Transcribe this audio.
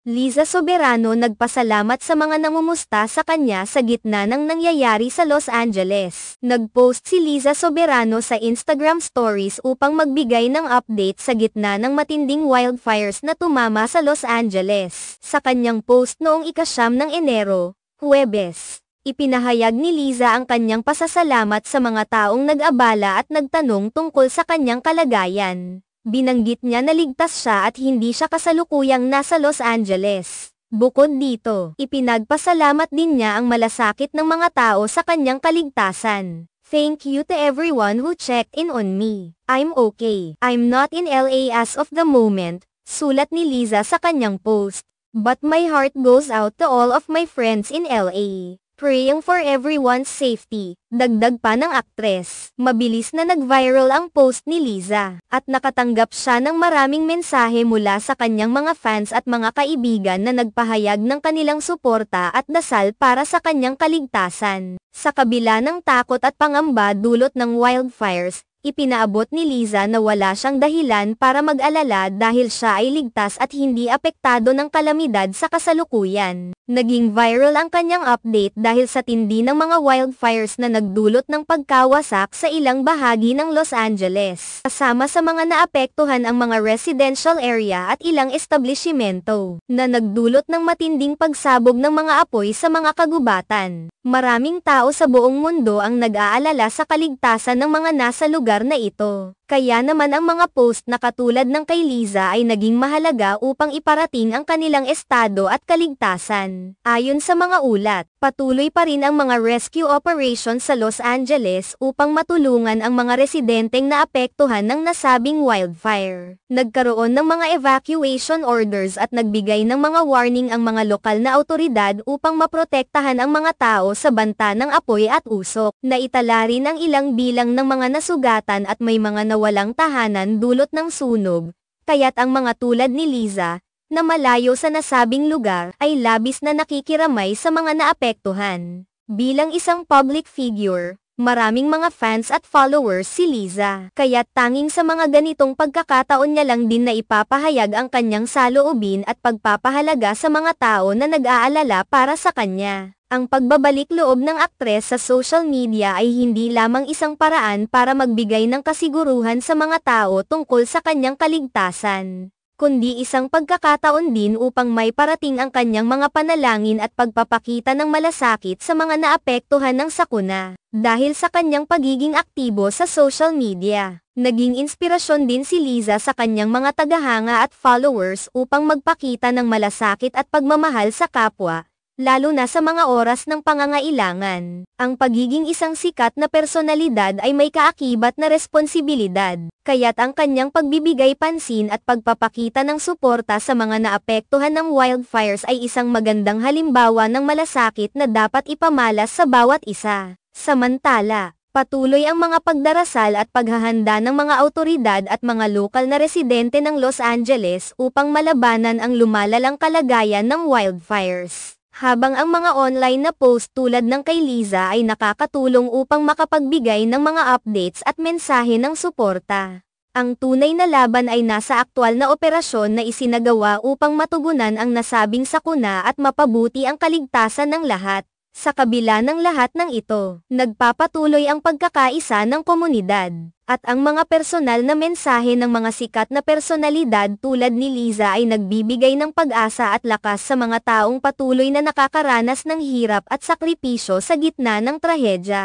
Liza Soberano nagpasalamat sa mga nangumusta sa kanya sa gitna ng nangyayari sa Los Angeles. Nag-post si Liza Soberano sa Instagram stories upang magbigay ng update sa gitna ng matinding wildfires na tumama sa Los Angeles. Sa kanyang post noong ika-9 ng Enero, Huwebes, ipinahayag ni Liza ang kanyang pasasalamat sa mga taong nag-abala at nagtanong tungkol sa kanyang kalagayan. Binanggit niya na ligtas siya at hindi siya kasalukuyang nasa Los Angeles. Bukod dito, ipinagpasalamat din niya ang malasakit ng mga tao sa kanyang kaligtasan. "Thank you to everyone who checked in on me. I'm okay. I'm not in LA as of the moment," sulat ni Liza sa kanyang post. "But my heart goes out to all of my friends in LA. Praying for everyone's safety," dagdag pa ng aktres. Mabilis na nag-viral ang post ni Liza, at nakatanggap siya ng maraming mensahe mula sa kanyang mga fans at mga kaibigan na nagpahayag ng kanilang suporta at dasal para sa kanyang kaligtasan. Sa kabila ng takot at pangamba dulot ng wildfires, ipinaabot ni Liza na wala siyang dahilan para mag-alala dahil siya ay ligtas at hindi apektado ng kalamidad sa kasalukuyan. Naging viral ang kanyang update dahil sa tindi ng mga wildfires na nagdulot ng pagkawasak sa ilang bahagi ng Los Angeles. Kasama sa mga naapektuhan ang mga residential area at ilang establishmento, na nagdulot ng matinding pagsabog ng mga apoy sa mga kagubatan. Maraming tao sa buong mundo ang nag-aalala sa kaligtasan ng mga nasa lugar na ito. Kaya naman ang mga post na katulad ng kay Liza ay naging mahalaga upang iparating ang kanilang estado at kaligtasan. Ayon sa mga ulat, patuloy pa rin ang mga rescue operations sa Los Angeles upang matulungan ang mga residenteng naapektuhan ng nasabing wildfire. Nagkaroon ng mga evacuation orders at nagbigay ng mga warning ang mga lokal na awtoridad upang maprotektahan ang mga tao sa banta ng apoy at usok. Naitala rin ang ilang bilang ng mga nasugatan at may mga walang tahanan dulot ng sunog, kaya't ang mga tulad ni Liza, na malayo sa nasabing lugar, ay labis na nakikiramay sa mga naapektuhan. Bilang isang public figure, maraming mga fans at followers si Liza, kaya't tanging sa mga ganitong pagkakataon niya lang din na ipapahayag ang kanyang saloobin at pagpapahalaga sa mga tao na nag-aalala para sa kanya. Ang pagbabalik loob ng aktres sa social media ay hindi lamang isang paraan para magbigay ng kasiguruhan sa mga tao tungkol sa kanyang kaligtasan, kundi isang pagkakataon din upang may parating ang kanyang mga panalangin at pagpapakita ng malasakit sa mga naapektuhan ng sakuna. Dahil sa kanyang pagiging aktibo sa social media, naging inspirasyon din si Liza sa kanyang mga tagahanga at followers upang magpakita ng malasakit at pagmamahal sa kapwa, lalo na sa mga oras ng pangangailangan. Ang pagiging isang sikat na personalidad ay may kaakibat na responsibilidad, kaya't ang kanyang pagbibigay pansin at pagpapakita ng suporta sa mga naapektuhan ng wildfires ay isang magandang halimbawa ng malasakit na dapat ipamalas sa bawat isa. Samantala, patuloy ang mga pagdarasal at paghahanda ng mga awtoridad at mga lokal na residente ng Los Angeles upang malabanan ang lumalalang kalagayan ng wildfires. Habang ang mga online na post tulad ng kay Liza ay nakakatulong upang makapagbigay ng mga updates at mensahe ng suporta, ang tunay na laban ay nasa aktwal na operasyon na isinagawa upang matugunan ang nasabing sakuna at mapabuti ang kaligtasan ng lahat. Sa kabila ng lahat ng ito, nagpapatuloy ang pagkakaisa ng komunidad, at ang mga personal na mensahe ng mga sikat na personalidad tulad ni Liza ay nagbibigay ng pag-asa at lakas sa mga taong patuloy na nakakaranas ng hirap at sakripisyo sa gitna ng trahedya.